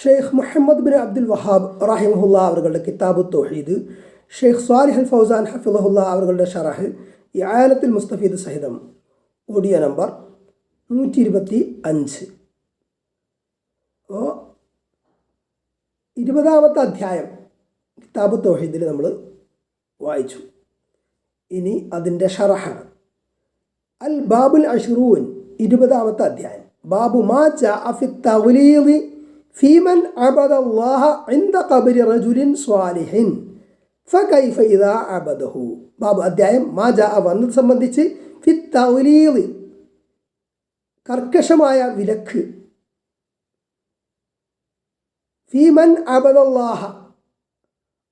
Sheikh Muhammad bin Abdul Wahab റഹിമഹുല്ല അവരുടെ കിതാബ് തൗഹീദ്, ഷെയ്ഖ് സ്വാലിഹ് അൽ ഫൗസാൻ ഹഫിളഹുല്ല അവരുടെ ഷറഹ് ഇആനത്തുൽ മുസ്തഫീദ് സഹിതം ഓഡിയോ നമ്പർ 125. അപ്പോൾ 20ാമത്തെ അധ്യായം കിതാബ് തൗഹീദിൽ നമ്മൾ വായിച്ചു. ഇനി അതിൻ്റെ ഷറഹാണ്. അൽ ബാബുൽ അഷ്റൂൻ, 20ാമത്തെ അധ്യായം. ബാബു മാ ജാഅ ഫി തഗ്ലീദി ഫീമൻ അബദല്ലാഹ ഇൻദ ഖബ്രി റജുലിൻ സ്വാലിഹിൻ ഫകൈഫ ഇദാ അബദഹു. ബാബു അധ്യായം മാ ജാഅ വന്നത് സംബന്ധിച്ച് ഫി തഗ്ലീദ് കർക്കശമായ വിലക്ക്, ഫീമൻ അബദല്ലാഹ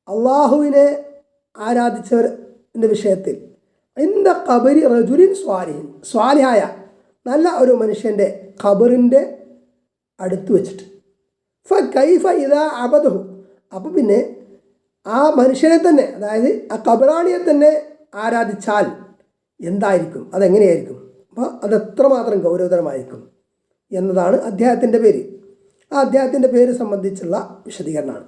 അള്ളാഹുവിനെ ആരാധിച്ചവരുടെ വിഷയത്തിൽ, ഇൻദ ഖബ്രി റജുലിൻ സ്വാലിഹിൻ സ്വാലിഹായ നല്ല ഒരു മനുഷ്യൻ്റെ ഖബറിൻ്റെ അടുത്ത് വെച്ചിട്ട്, ഫകൈഫ ഇദാ അബദഹു അപ്പോൾ പിന്നെ ആ മനുഷ്യനെ തന്നെ, അതായത് ആ ഖബറാണിയെ തന്നെ ആരാധിച്ചാൽ എന്തായിരിക്കും, അതെങ്ങനെയായിരിക്കും, അപ്പോൾ അതെത്രമാത്രം ഗൗരവതരമായിരിക്കും എന്നതാണ് അധ്യായത്തിൻ്റെ പേര്. ആ അധ്യായത്തിൻ്റെ പേര് സംബന്ധിച്ചുള്ള വിശദീകരണമാണ്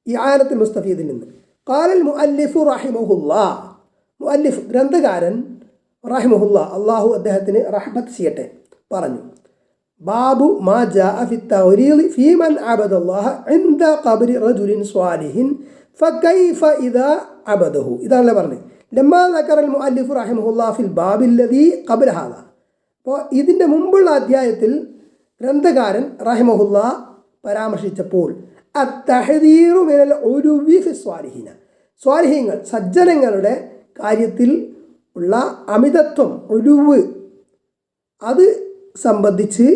ഈ ആയത്തുൽ മുസ്തഫീദിൽ നിന്ന്. ഖാലൽ മുഅല്ലിഫു റഹിമഹുല്ലാ, മുഅല്ലിഫ് ഗ്രന്ഥകാരൻ റഹിമഹുല്ലാ, അള്ളാഹു അദ്ദേഹത്തിന് റഹ്മത്ത് ചെയ്യട്ടെ, പറഞ്ഞു. ബാബു മാ ജാഅ ഫി തഗ്ലീദി ഫീമൻ അബദല്ലാഹ ഇൻദ ഖബ്രി റജുലിൻ സ്വാലിഹിൻ ഫകൈഫ ഇദാ അബദഹു. ഇതാണല്ലേ പറഞ്ഞത്. ലമ്മാ ദക്കറൽ മുഅല്ലിഫു റഹിമഹുല്ലാ ഫിൽ ബാബില്ലദീ ഖബ്ല ഹാദാ. അപ്പോൾ ഇതിൻ്റെ മുമ്പുള്ള അധ്യായത്തിൽ ഗ്രന്ഥകാരൻ റഹിമഹുല്ലാ പരാമർശിച്ചപ്പോൾ അത്തഹദീറു മിനൽ ഉലുവി ഫി സ്വാലിഹീന, സ്വാലിഹീങ്ങൾ സജ്ജനങ്ങളുടെ കാര്യത്തിൽ ഉള്ള അമിതത്വം, ഉലുവ്, അത് സംബന്ധിച്ച്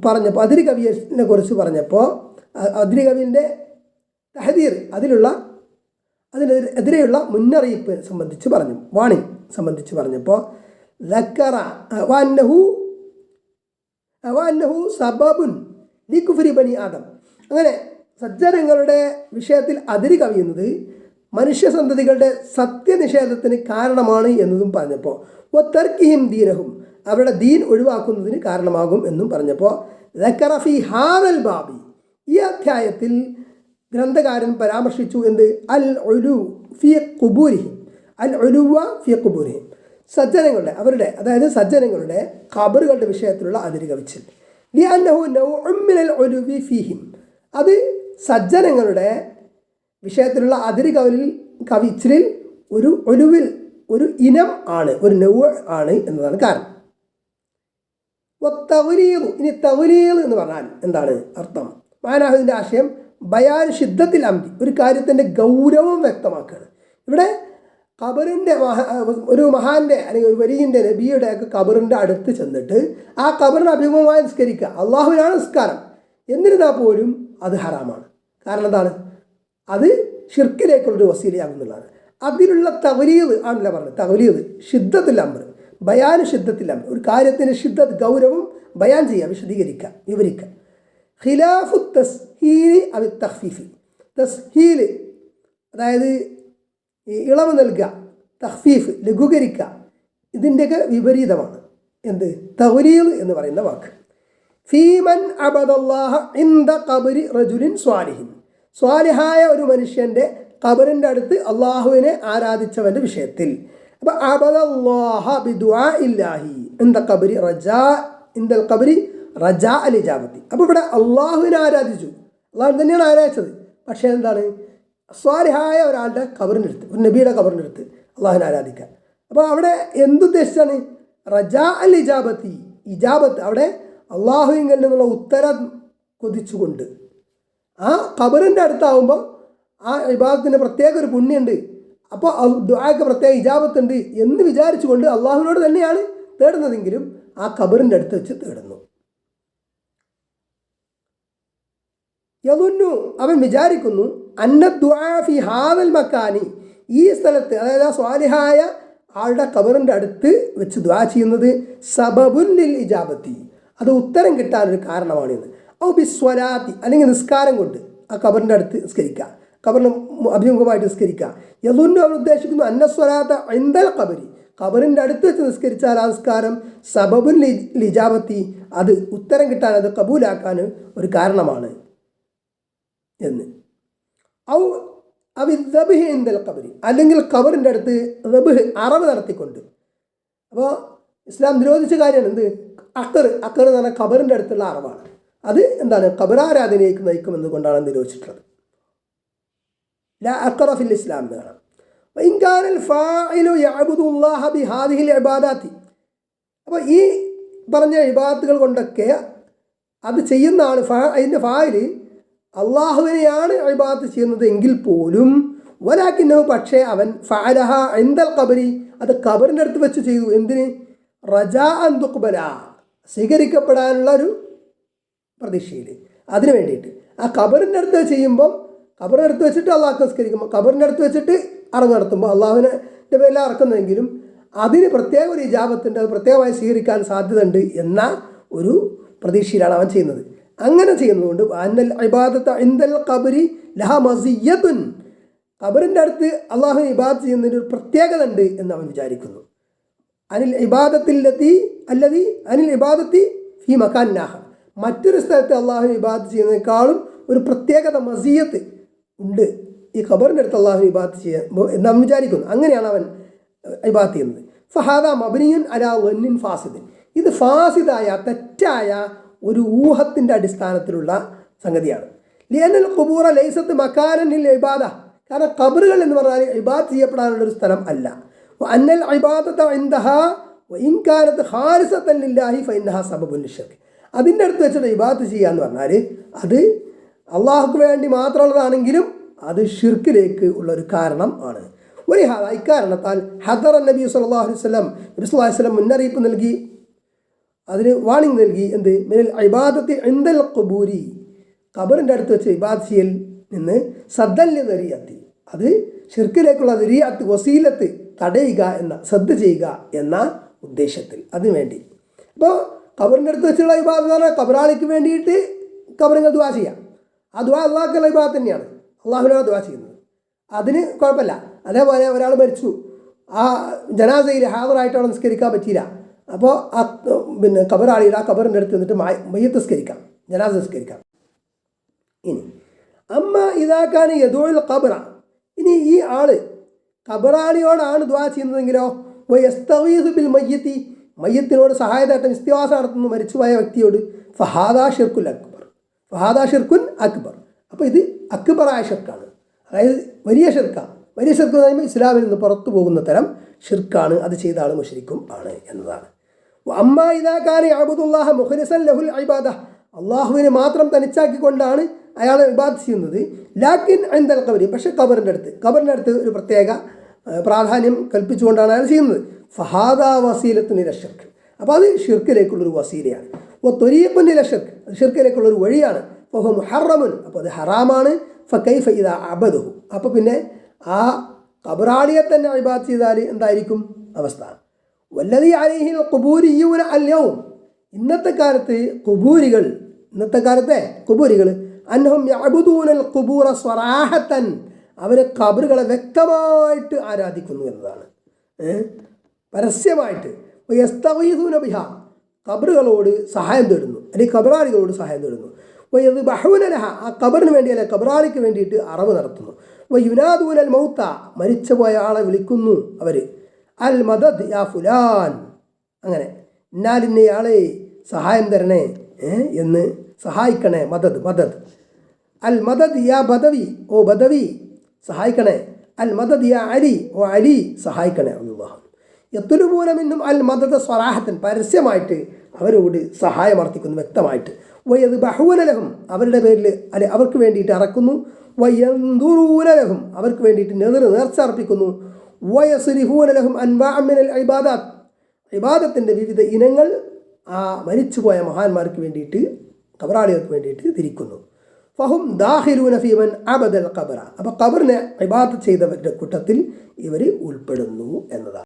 പറഞ്ഞപ്പോൾ, അതിരി കവിയെ കുറിച്ച് പറഞ്ഞപ്പോൾ, അതിരി കവിൻ്റെ തഹദീർ, അതിനെതിരെയുള്ള മുന്നറിയിപ്പ് സംബന്ധിച്ച് പറഞ്ഞു, വാണിംഗ് സംബന്ധിച്ച് പറഞ്ഞപ്പോൾ, ദക്കറ വഅന്നഹു സബബുൻ ലികുഫ്രി ബനി ആദം, അങ്ങനെ സജ്ജനങ്ങളുടെ വിഷയത്തിൽ അതിരി കവിയുന്നത് മനുഷ്യസന്തതികളുടെ സത്യനിഷേധത്തിന് കാരണമാണ് എന്നതും പറഞ്ഞപ്പോൾ, വതർക്കിഹിം ദീനഹും അവരുടെ ദീൻ ഒഴിവാക്കുന്നതിന് കാരണമാകും എന്നും പറഞ്ഞപ്പോൾ, ദക്കറ ഫീ ഹാദൽ ബാബി ഈ അധ്യായത്തിൽ ഗ്രന്ഥകാരൻ പരാമർശിച്ചു എന്ത്, അൽ ഉലു ഫീ ഖുബൂരിഹിം, അൽ ഉലുവ ഫീ ഖുബൂരിഹിം, സജ്ജനങ്ങളുടെ, അവരുടെ, അതായത് സജ്ജനങ്ങളുടെ ഖബറുകളുടെ വിഷയത്തിലുള്ള അതിര് കവിച്ചിൽ. ലിഅന്നഹു നൗഉം മിനൽ ഉലുവി ഫീഹിം, അത് സജ്ജനങ്ങളുടെ വിഷയത്തിലുള്ള അതിര് കവിച്ചിലിൽ ഒരു ഒലുവിൽ ഒരു ഇനം ആണ്, ഒരു നൗ ആണ് എന്നതാണ് കാരണം. തഗ്ലീദ്, ഇനി തഗ്ലീദ് എന്ന് പറഞ്ഞാൽ എന്താണ് അർത്ഥം? മാനാഹുവിൻ്റെ ആശയം ബയാൻ ഷിദ്ദത്തിൽ അംരി, ഒരു കാര്യത്തിൻ്റെ ഗൗരവം വ്യക്തമാക്കുകയാണ്. ഇവിടെ ഖബറിൻ്റെ ഒരു മഹാൻ്റെ അല്ലെങ്കിൽ ഒരു വലിയൻ്റെ നബിയുടെ ഒക്കെ ഖബറിൻ്റെ അടുത്ത് ചെന്നിട്ട് ആ ഖബറിന് അഭിമുഖമായി നിസ്കരിക്കുക, അള്ളാഹുവിനാണ് നിസ്കാരം, എന്നിരുന്നാൽ പോലും അത് ഹറാമാണ്. കാരണം എന്താണ്? അത് ഷിർക്കിലേക്കുള്ളൊരു വസീലയാകുന്നുള്ളതാണ്. അതിലുള്ള തഗ്ലീദ് ആണല്ലോ പറഞ്ഞത്. തഗ്ലീദ് ഷിദ്ദത്തുൽ അംർ, ബയാൻ ഷിദ്ദത്തുൽ അംർ, ഒരു കാര്യത്തിൻ്റെ ഷിദ്ദത്ത്, ഗൗരവം ബയാൻ ചെയ്യുക, വിശദീകരിക്കുക, വിവരിക്കുക. ഖിലാഫു തസ്ഹീലി അവി തഖ്ഫീഫി, തസ്ഹീല് അതായത് ഇളവ് നൽകുക, തഖ്ഫീഫ് ലഘൂകരിക്കുക, ഇതിൻ്റെയൊക്കെ വിപരീതമാണ് എന്ത്, തഗ്ലീദ് എന്ന് പറയുന്ന വാക്ക്. ഫീമൻ അബദല്ലാഹ ഇൻദ ഖബ്രി റജുലിൻ സ്വാലിഹിൻ, സ്വാലിഹായ ഒരു മനുഷ്യൻ്റെ ഖബറിൻ്റെ അടുത്ത് അള്ളാഹുവിനെ ആരാധിച്ചവൻ്റെ വിഷയത്തിൽ. അപ്പോൾ അബദല്ലാഹ ബിദുആഇല്ലാഹി ഇൻദ ഖബ്രി റജാ, ഇൻദൽ ഖബ്രി റജാ അൽ ഇജാബത്തി. അപ്പോൾ ഇവിടെ അള്ളാഹുവിനെ ആരാധിച്ചു, അള്ളാഹു തന്നെയാണ് ആരാധിച്ചത്. പക്ഷേ എന്താണ്, സ്വാലിഹായ ഒരാളുടെ ഖബറിൻ്റെ അടുത്ത്, ഒരു നബിയുടെ ഖബറിൻ്റെ അടുത്ത് അള്ളാഹുവിനെ ആരാധിക്കുക. അപ്പോൾ അവിടെ എന്തുദ്ദേശിച്ചാണ്? റജാ അൽ ഇജാബത്തി, ഇജാബത്ത്, അവിടെ അള്ളാഹുവിൽ നിന്നുള്ള ഉത്തരം കൊതിച്ചുകൊണ്ട്. ആ ഖബറിൻ്റെ അടുത്താവുമ്പോൾ ആ ഇബാദത്തിന് പ്രത്യേക ഒരു പുണ്യമുണ്ട്, അപ്പോൾ ദുആക്ക് പ്രത്യേക ഇജാബത്തുണ്ട് എന്ന് വിചാരിച്ചുകൊണ്ട് അള്ളാഹുവിനോട് തന്നെയാണ് തേടുന്നതെങ്കിലും ആ ഖബറിൻ്റെ അടുത്ത് വെച്ച് തേടുന്നു. യദുന്നു, അവൻ വിചാരിക്കുന്നു, അന്ന ദുആ ഫി ഹാദൽ മക്കാനി, ഈ സ്ഥലത്ത്, അതായത് ആ സ്വാലിഹായ ആളുടെ ഖബറിൻ്റെ അടുത്ത് വെച്ച് ദുആ ചെയ്യുന്നത് സബബുൻ ലിൽ ഇജാബത്തി, അത് ഉത്തരം കിട്ടാനൊരു കാരണമാണെന്ന്. ഔ ബിസ്വലാത്തി, അല്ലെങ്കിൽ നിസ്കാരം കൊണ്ട് ആ ഖബറിൻ്റെ അടുത്ത് നിസ്കരിക്കുക, ഖബറിന് അഭിമുഖമായിട്ട് നിസ്കരിക്കുക. യദുന്നു, അവൻ ഉദ്ദേശിക്കുന്നു, അന്ന സ്വലാത്ത ഇൻദൽ ഖബരി, ഖബറിൻ്റെ അടുത്ത് വെച്ച് നിസ്കരിച്ചാൽ ആ നിസ്കാരം സബബുൻ ലിജാബത്തി, അത് ഉത്തരം കിട്ടാൻ, അത് കബൂലാക്കാൻ ഒരു കാരണമാണ് എന്ന്. ഔ അവിദ്ബിഹ് ഇൻദൽ ഖബരി, അല്ലെങ്കിൽ ഖബറിൻ്റെ അടുത്ത് ദബ്ഹ് അറവ് നടത്തിക്കൊണ്ട്. അപ്പോൾ ഇസ്ലാം നിരോധിച്ച കാര്യമാണ് എന്ത്? അക്കർ എന്ന് പറഞ്ഞാൽ ഖബറിൻ്റെ അടുത്തുള്ള അറവാണ്. അത് എന്താണ്? ഖബറാരാധനയിലേക്ക് നയിക്കുമെന്ന് കൊണ്ടാണ് നിരോധിച്ചിട്ടുള്ളത്. ലാ അഖറ ഫിൽ ഇസ്ലാം എന്ന് കാണാം. വഇൻകാനൽ ഫാഇലു യഅബുദുല്ലാഹ ബിഹാദിഹിൽ ഇബാദാത്തി, അപ്പോൾ ഈ പറഞ്ഞ ഇബാദത്തുകൾ കൊണ്ടൊക്കെ അത് ചെയ്യുന്ന ആൾ അതിൻ്റെ ഫാഇൽ അള്ളാഹുവിനെയാണ് ഇബാദത്ത് ചെയ്യുന്നത് എങ്കിൽ പോലും വലാകിന്നഹു, പക്ഷേ അവൻ ഫഅലഹ ഇൻദൽ ഖബരി, അത് ഖബറിൻ്റെ അടുത്ത് വെച്ച് ചെയ്തു. എന്തിന്? റജാഅൻ തുഖ്ബല, സ്വീകരിക്കപ്പെടാനുള്ള ഒരു പ്രതീക്ഷയിൽ, അതിന് വേണ്ടിയിട്ട്. ആ ഖബറിൻ്റെ അടുത്ത് ചെയ്യുമ്പം, ഖബറിൻ്റെ അടുത്ത് വെച്ചിട്ട് അള്ളാഹ് നിസ്കരിക്കുമ്പോൾ, ഖബറിൻ്റെ അടുത്ത് വെച്ചിട്ട് അറവ് നടത്തുമ്പോൾ അള്ളാഹുവിൻ്റെ പേരിൽ അറക്കുന്നെങ്കിലും അതിന് പ്രത്യേക ഒരു ഇജാബത്തുണ്ട്, അത് പ്രത്യേകമായി സ്വീകരിക്കാൻ സാധ്യതയുണ്ട് എന്ന ഒരു പ്രതീക്ഷയിലാണ് അവൻ ചെയ്യുന്നത്. അങ്ങനെ ചെയ്യുന്നതുകൊണ്ട് അന്നൽ ഇബാദത്ത് ഇൻദൽ ഖബരി ലഹ മസിയ്യത്തുൻ, ഖബറിൻ്റെ അടുത്ത് അള്ളാഹു ഇബാദത്ത് ചെയ്യുന്നതിന് ഒരു പ്രത്യേകത ഉണ്ട് എന്ന് അവൻ വിചാരിക്കുന്നു. അനിൽ ഇബാദത്തി ഫി മക്കാൻ നാഹ, മറ്റൊരു സ്ഥലത്ത് അള്ളാഹു ഇബാദത്ത് ചെയ്യുന്നതിനേക്കാളും ഒരു പ്രത്യേകത മസിയ്യത്ത് ഉണ്ട് ഈ ഖബറിൻ്റെ അടുത്ത് അള്ളാഹു ഇബാദത്ത് ചെയ്യാൻ എന്ന് അവൻ വിചാരിക്കുന്നു. അങ്ങനെയാണ് അവൻ ഇബാദത്ത് ചെയ്യുന്നത്. ഫഹാദ മബ്നിയുൻ അലാ വന്നിൻ ഫാസിദിൻ, ഇത് ഫാസിദായ തെറ്റായ ഒരു ഊഹത്തിൻ്റെ അടിസ്ഥാനത്തിലുള്ള സംഗതിയാണ്. ലിയനൽ ഖുബൂറ ലൈസത്ത് മക്കാനൻ ലിൽ ഇബാദ, കാരണം ഖബറുകൾ എന്ന് പറഞ്ഞാൽ ഇബാദത്ത് ചെയ്യപ്പെടാനുള്ളൊരു സ്ഥലം അല്ല. അന്നൽ ഇബാദത ഇൻദഹാ വഇൻ കാനത് ഖാലിസത്തൻ ലില്ലാഹി ഫഇന്നഹാ സബബുൻ ലിശ്ശിർക്ക്, അതിൻ്റെ അടുത്ത് വെച്ചിട്ട് ഇബാദത്ത് ചെയ്യുക എന്ന് പറഞ്ഞാൽ അത് അള്ളാഹുക്ക് വേണ്ടി മാത്രമുള്ളതാണെങ്കിലും അത് ഷിർക്കിലേക്ക് ഉള്ളൊരു കാരണം ആണ്. ഒരു ഇക്കാരണത്താൽ ഹദറ നബി സല്ലല്ലാഹു അലൈഹി വസല്ലം, നബി സല്ലല്ലാഹു അലൈഹി വസല്ലം മുന്നറിയിപ്പ് നൽകി, അതിന് വാണിംഗ് നൽകി. എന്ത്? മിനൽ ഇബാദത്തി ഇൻദൽ ഖുബൂരി, ഖബറിൻ്റെ അടുത്ത് വെച്ച് ഇബാദത്ത് ചെയ്യൽ നിന്ന് സദ്ദൽ ദരിയത്തി, അത് ഷിർക്കിലേക്കുള്ള ദരിയത്ത് വസീലത്ത് തടയുക എന്ന, സദ്ദ ചെയ്യുക എന്ന ഉദ്ദേശത്തിൽ, അതിനു വേണ്ടി. അപ്പോൾ ഖബറിൻ്റെ അടുത്ത് വെച്ചുള്ള ഇബാദത്ത് എന്ന് പറഞ്ഞാൽ ഖബറാളിക്ക് വേണ്ടിയിട്ട് ഖബറിങ്ങൾ ദുആ ചെയ്യാം. ആ ദുആ അള്ളാഹുക്കുള്ള ഇബാദത്ത് തന്നെയാണ്, അള്ളാഹുവിനാണ് ദുആ ചെയ്യുന്നത്, അതിന് കുഴപ്പമില്ല. അതേപോലെ ഒരാൾ മരിച്ചു, ആ ജനാസയിൽ ഹാദറായിട്ട് അവിടെ നിസ്കരിക്കാൻ പറ്റിയില്ല, അപ്പോൾ ആ ഖബറാളിയുടെ ആ ഖബറിൻ്റെ അടുത്ത് നിന്നിട്ട് മയ്യത്ത് നിസ്കരിക്കാം, ജനാസ നിസ്കരിക്കാം. ഇനി അമ്മ ഇതാക്കാൻ യദുൽ ഖബറ, ഇനി ഈ ആൾ ഖബറാളിയോടാണ് ദുആ ചെയ്യുന്നതെങ്കിലോ വയസ്തഗീസു ബിൽ മയ്യത്തി, മയ്യത്തിനോട് സഹായതായിട്ട് ഇസ്തിവാസ നടത്തുന്നു മരിച്ചുപോയ വ്യക്തിയോട്, ഫഹാദാ ഷിർക്കുൽ അക്ബർ, ഫഹാദാ ഷിർക്കുൻ അക്ബർ. അപ്പോൾ ഇത് അക്ബറായ ഷിർക്കാണ്, അതായത് വലിയ ഷിർക്കാണ്. വലിയ ഷിർക്ക് എന്ന് പറയുമ്പോൾ ഇസ്ലാമിൽ നിന്ന് പുറത്തു പോകുന്ന തരം ഷിർക്കാണ്, അത് ചെയ്ത ആൾ മുശ്രിക്കും ആണ് എന്നതാണ്. അമ്മ ഇതാക്കാൻ അബ്ദുല്ലാഹ മുഖ്ലിസൻ ലഹുൽ ഇബാദ, അള്ളാഹുവിനെ മാത്രം തനിച്ചാക്കിക്കൊണ്ടാണ് അയാൾ ഇബാദത്ത് ചെയ്യുന്നത്. ലാക്കിൻ ഇൻദൽ ഖബരി, പക്ഷേ ഖബറിൻ്റെ അടുത്ത് ഒരു പ്രത്യേക പ്രാധാന്യം കൽപ്പിച്ചുകൊണ്ടാണ് അയാൾ ചെയ്യുന്നത്. ഫഹാദാ വസീലത്തുൻ ഇല ഷിർക്ക്, അപ്പോൾ അത് ഷിർക്കിലേക്കുള്ളൊരു വസീലയാണ്. ത്വരീഖുൻ ഇല ഷിർക്ക്, അത് ഷിർക്കിലേക്കുള്ളൊരു വഴിയാണ്. ഫഹു മുഹറമുൻ, അപ്പോൾ അത് ഹറാമാണ്. ഫകൈഫ ഇദാ അബദഹു, അപ്പോൾ പിന്നെ ആ ഖബറാളിയെ തന്നെ ഇബാദത്ത് ചെയ്താൽ എന്തായിരിക്കും അവസ്ഥ? വല്ലദീ അലൈഹിൽ ഖുബൂരിയ്യൂന അൽയൗം, ഇന്നത്തെ കാലത്തെ ഖുബൂരികൾ അന്നഹും യഅബുദൂനൽ ഖുബൂറ സ്വറാഹത്തൻ, അവർ ഖബറുകളെ വ്യക്തമായിട്ട് ആരാധിക്കുന്നു എന്നതാണ്, പരസ്യമായിട്ട്. യസ്തഗീസൂന ബിഹാ, ഖബറുകളോട് സഹായം തേടുന്നു, അല്ലെങ്കിൽ ഖബറാളികളോട് സഹായം തേടുന്നു. വയദ്ബഹൂന ലഹ, ആ ഖബറിന് വേണ്ടി അല്ലെ ഖബറാളിക്ക് വേണ്ടിയിട്ട് അറവ് നടത്തുന്നു. വയുനാദൂനൽ മൗത്ത, മരിച്ചുപോയ ആളെ വിളിക്കുന്നു അവർ, അൽ മദദ് യാ ഫുലാൻ, അങ്ങനെ ഇന്നാലിന്നയാളെ സഹായം തരണേ എന്ന്, സഹായിക്കണേ, മദദ് അൽ മദദ് യാ ബദവി, ഓ ബദവി സഹായിക്കണേ, അൽ മദദ് യാ അലി, ഓ അലി സഹായിക്കണേ. അല്ലാഹു യത്ലുബൂന മിൻഹും അൽ മദദ് സ്വറാഹത്തൻ, പരസ്യമായിട്ട് അവരോട് സഹായം അർത്ഥിക്കുന്നു വ്യക്തമായിട്ട്. വയദ്ബഹൂന ലഹും, അവരുടെ പേരിൽ അല്ലെ അവർക്ക് വേണ്ടിയിട്ട് അറക്കുന്നു. വയൻദുറൂന ലഹും, അവർക്ക് വേണ്ടിയിട്ട് നേർച്ച അർപ്പിക്കുന്നു. വയസ്രിഫൂന ലഹും അൻവാഅ മിനൽ ഇബാദാത്ത്, ഇബാദത്തിൻ്റെ വിവിധ ഇനങ്ങൾ ആ മരിച്ചുപോയ മഹാന്മാർക്ക് വേണ്ടിയിട്ട്, ഖബറാളികൾക്ക് വേണ്ടിയിട്ട് തിരിക്കുന്നു. ഫഹും ദാഖിലൂന ഫീ മൻ അബദൽ ഖബറ, അപ്പോൾ ഖബറിനെ ഇബാദത്ത് ചെയ്തവരുടെ കൂട്ടത്തിൽ ഇവർ ഉൾപ്പെടുന്നു എന്നതാണ്.